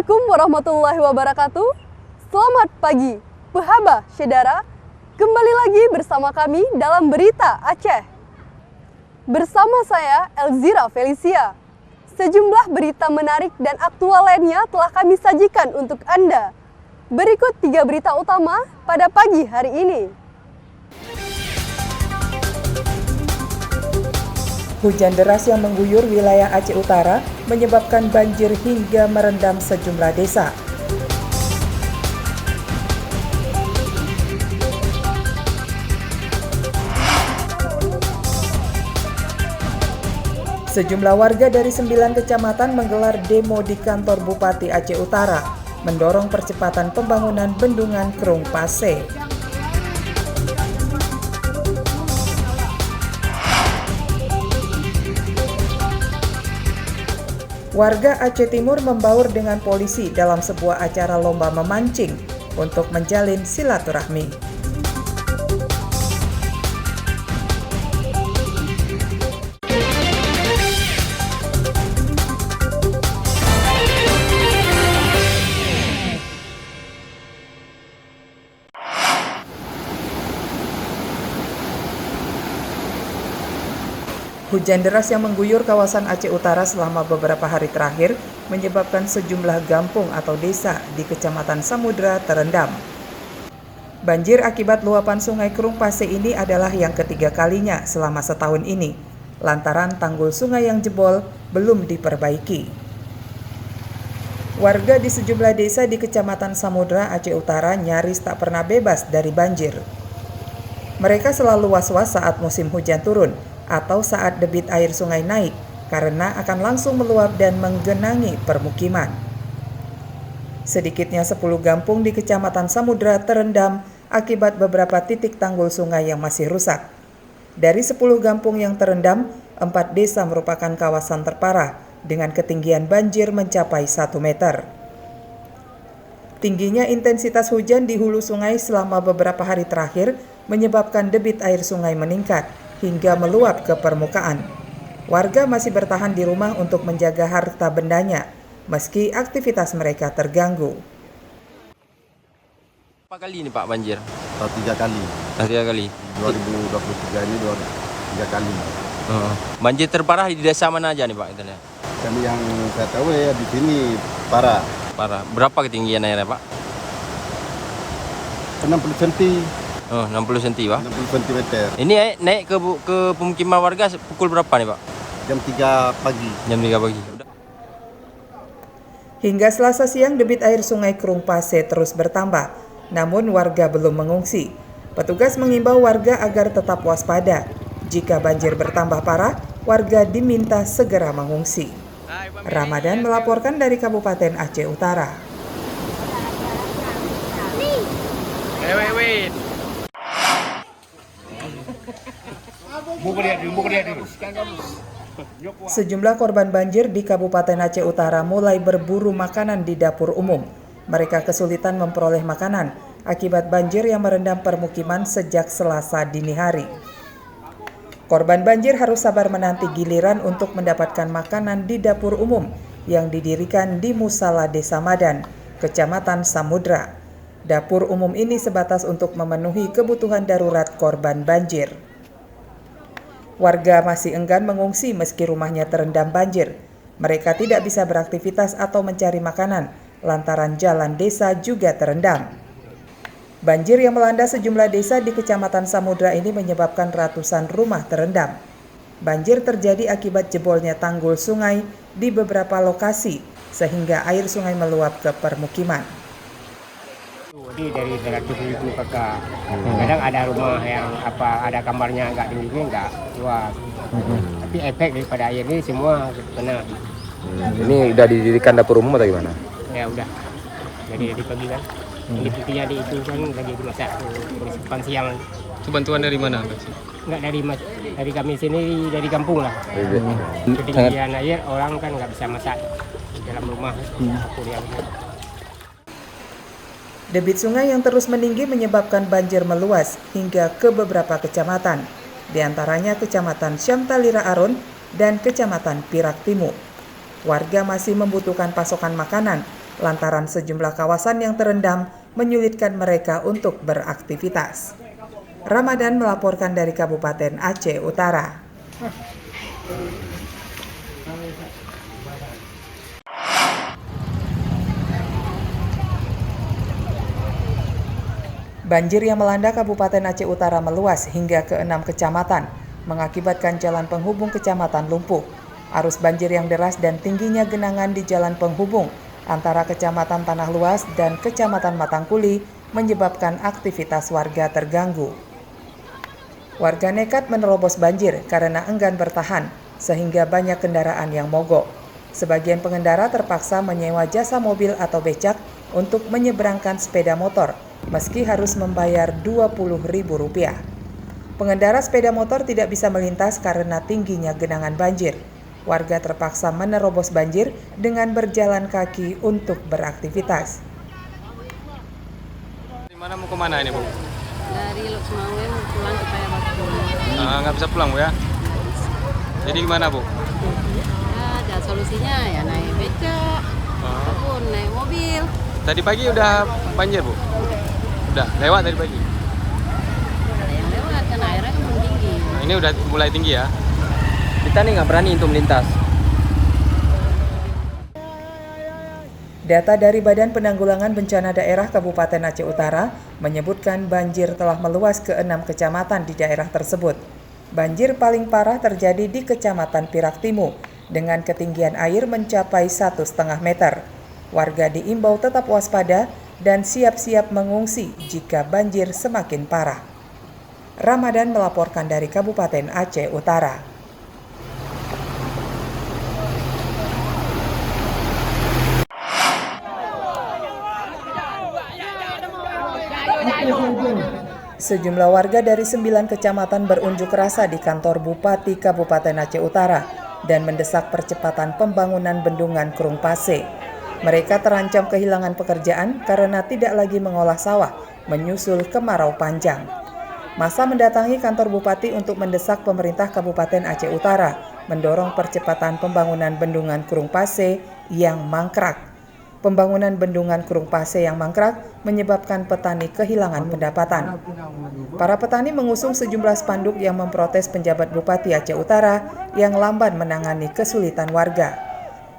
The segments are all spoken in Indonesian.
Assalamualaikum warahmatullahi wabarakatuh. Selamat pagi, Pehaba Syedara. Kembali lagi bersama kami dalam Berita Aceh. Bersama saya Elzira Felicia. Sejumlah berita menarik dan aktual lainnya telah kami sajikan untuk Anda. Berikut 3 berita utama pada pagi hari ini. Hujan deras yang mengguyur wilayah Aceh Utara menyebabkan banjir hingga merendam sejumlah desa. Sejumlah warga dari 9 kecamatan menggelar demo di kantor Bupati Aceh Utara, mendorong percepatan pembangunan bendungan Krung Pase. Warga Aceh Timur membaur dengan polisi dalam sebuah acara lomba memancing untuk menjalin silaturahmi. Hujan deras yang mengguyur kawasan Aceh Utara selama beberapa hari terakhir menyebabkan sejumlah kampung atau desa di Kecamatan Samudra terendam. Banjir akibat luapan Sungai Krung Pase ini adalah yang ketiga kalinya selama setahun ini, lantaran tanggul sungai yang jebol belum diperbaiki. Warga di sejumlah desa di Kecamatan Samudra, Aceh Utara nyaris tak pernah bebas dari banjir. Mereka selalu was-was saat musim hujan turun, atau saat debit air sungai naik karena akan langsung meluap dan menggenangi permukiman. Sedikitnya 10 kampung di Kecamatan Samudra terendam akibat beberapa titik tanggul sungai yang masih rusak. Dari 10 kampung yang terendam, 4 desa merupakan kawasan terparah dengan ketinggian banjir mencapai 1 meter. Tingginya intensitas hujan di hulu sungai selama beberapa hari terakhir menyebabkan debit air sungai meningkat hingga meluap ke permukaan. Warga masih bertahan di rumah untuk menjaga harta bendanya, meski aktivitas mereka terganggu. Berapa kali ini Pak banjir? 3 kali. 3 kali. 2023 ini 3 kali. Banjir terparah di desa mana aja nih Pak? Kami yang saya tahu ya di sini parah. Parah. Berapa ketinggian airnya Pak? 60 cm. 60 cm Pak. 60 cm. Ini naik ke pemukiman warga pukul berapa nih Pak? Jam 3 pagi. Jam 3 pagi. Hingga Selasa siang debit air Sungai Krung Pase terus bertambah, namun warga belum mengungsi. Petugas mengimbau warga agar tetap waspada. Jika banjir bertambah parah, warga diminta segera mengungsi. Ramadan melaporkan dari Kabupaten Aceh Utara. Sejumlah korban banjir di Kabupaten Aceh Utara mulai berburu makanan di dapur umum. Mereka kesulitan memperoleh makanan akibat banjir yang merendam permukiman sejak Selasa dini hari. Korban banjir harus sabar menanti giliran untuk mendapatkan makanan di dapur umum yang didirikan di Musala Desa Madan, Kecamatan Samudra. Dapur umum ini sebatas untuk memenuhi kebutuhan darurat korban banjir. Warga masih enggan mengungsi meski rumahnya terendam banjir. Mereka tidak bisa beraktivitas atau mencari makanan lantaran jalan desa juga terendam. Banjir yang melanda sejumlah desa di Kecamatan Samudra ini menyebabkan ratusan rumah terendam. Banjir terjadi akibat jebolnya tanggul sungai di beberapa lokasi sehingga air sungai meluap ke permukiman. Jadi dari 100.000 kakak, kadang ada rumah yang ada kamarnya agak tinggi enggak luas. Tapi efek daripada air ini semua kena. Ini udah didirikan dapur umum atau gimana? Ya udah. Jadi pagi kan. Ini putihnya di itu kan lagi dimasak simpan siang. Itu bantuan dari mana? Enggak dari kami sini, dari kampung lah. Ketinggian air orang kan nggak bisa masak di dalam rumah. Dapur yang Debit sungai yang terus meninggi menyebabkan banjir meluas hingga ke beberapa kecamatan, di antaranya Kecamatan Syamtalira Arun dan Kecamatan Pirak Timur. Warga masih membutuhkan pasokan makanan lantaran sejumlah kawasan yang terendam menyulitkan mereka untuk beraktivitas. Ramadan melaporkan dari Kabupaten Aceh Utara. Banjir yang melanda Kabupaten Aceh Utara meluas hingga ke 6 kecamatan, mengakibatkan jalan penghubung kecamatan lumpuh. Arus banjir yang deras dan tingginya genangan di jalan penghubung antara Kecamatan Tanah Luas dan Kecamatan Matangkuli menyebabkan aktivitas warga terganggu. Warga nekat menerobos banjir karena enggan bertahan, sehingga banyak kendaraan yang mogok. Sebagian pengendara terpaksa menyewa jasa mobil atau becak untuk menyeberangkan sepeda motor, meski harus membayar Rp20.000. Pengendara sepeda motor tidak bisa melintas karena tingginya genangan banjir. Warga terpaksa menerobos banjir dengan berjalan kaki untuk beraktivitas. Di mana mau kemana ini, Bu? Dari Lok Sumawe mau pulang ke Payabatu. Nggak bisa pulang, Bu, ya? Jadi gimana, Bu? Ya, ada solusinya ya naik becak ataupun naik mobil. Tadi pagi udah banjir, Bu? Udah lewat tadi pagi? Ada yang lewat kan airnya kan tinggi. Nah, ini udah mulai tinggi ya? Kita nih nggak berani untuk melintas. Data dari Badan Penanggulangan Bencana Daerah Kabupaten Aceh Utara menyebutkan banjir telah meluas ke 6 kecamatan di daerah tersebut. Banjir paling parah terjadi di Kecamatan Piraktimu dengan ketinggian air mencapai 1,5 meter. Warga diimbau tetap waspada dan siap-siap mengungsi jika banjir semakin parah. Ramadan melaporkan dari Kabupaten Aceh Utara. Sejumlah warga dari 9 kecamatan berunjuk rasa di kantor Bupati Kabupaten Aceh Utara dan mendesak percepatan pembangunan bendungan Krung Pase. Mereka terancam kehilangan pekerjaan karena tidak lagi mengolah sawah menyusul kemarau panjang. Massa mendatangi kantor Bupati untuk mendesak pemerintah Kabupaten Aceh Utara mendorong percepatan pembangunan bendungan Krung Pase yang mangkrak. Pembangunan bendungan Krung Pase yang mangkrak menyebabkan petani kehilangan pendapatan. Para petani mengusung sejumlah spanduk yang memprotes penjabat Bupati Aceh Utara yang lamban menangani kesulitan warga.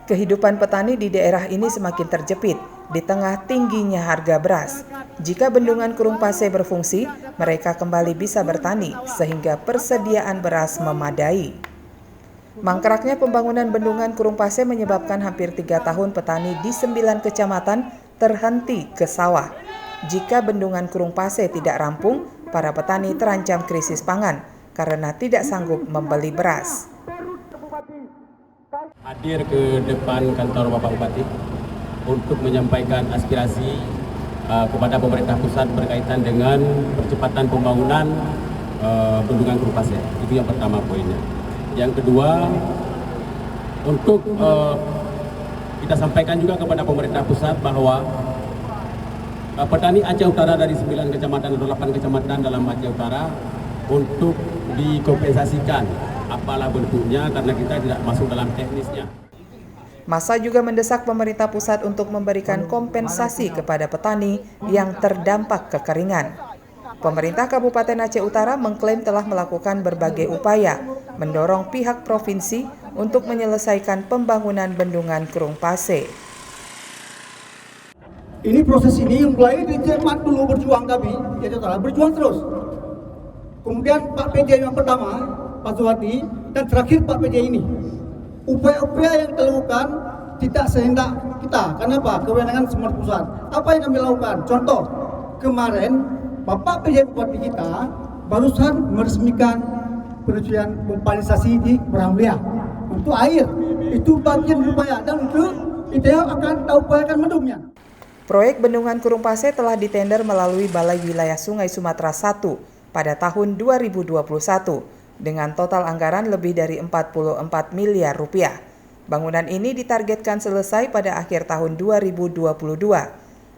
Kehidupan petani di daerah ini semakin terjepit di tengah tingginya harga beras. Jika bendungan Krung Pase berfungsi, mereka kembali bisa bertani sehingga persediaan beras memadai. Mangkraknya pembangunan bendungan Krung Pase menyebabkan hampir 3 tahun petani di 9 kecamatan terhenti ke sawah. Jika bendungan Krung Pase tidak rampung, para petani terancam krisis pangan karena tidak sanggup membeli beras. Hadir ke depan kantor Bapak Bupati untuk menyampaikan aspirasi kepada pemerintah pusat berkaitan dengan percepatan pembangunan bendungan Krung Pase. Itu yang pertama poinnya. Yang kedua, untuk kita sampaikan juga kepada pemerintah pusat bahwa petani Aceh Utara dari 9 kecamatan atau 8 kecamatan dalam Aceh Utara untuk dikompensasikan apalah bentuknya karena kita tidak masuk dalam teknisnya. Massa juga mendesak pemerintah pusat untuk memberikan kompensasi kepada petani yang terdampak kekeringan. Pemerintah Kabupaten Aceh Utara mengklaim telah melakukan berbagai upaya mendorong pihak provinsi untuk menyelesaikan pembangunan bendungan Krung Pase. Ini proses ini mulai di Jerman dulu berjuang kami, berjuang terus. Kemudian Pak PJ yang pertama, Pak Zuhadi, dan terakhir Pak PJ ini. Upaya-upaya yang dilakukan tidak sehendak kita. Kenapa? Kewenangan semua pusat. Apa yang kami lakukan? Contoh, kemarin Bapak PJ Bupati kita barusan meresmikan penyucian pompanisasi di Berangmulia untuk air. Itu bagian upaya dan untuk itu akan kita upayakan mendungnya. Proyek Bendungan Krung Pase telah ditender melalui Balai Wilayah Sungai Sumatera I pada tahun 2021 dengan total anggaran lebih dari 44 miliar rupiah. Bangunan ini ditargetkan selesai pada akhir tahun 2022.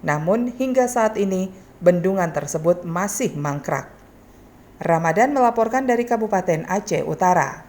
Namun hingga saat ini bendungan tersebut masih mangkrak. Ramadan melaporkan dari Kabupaten Aceh Utara.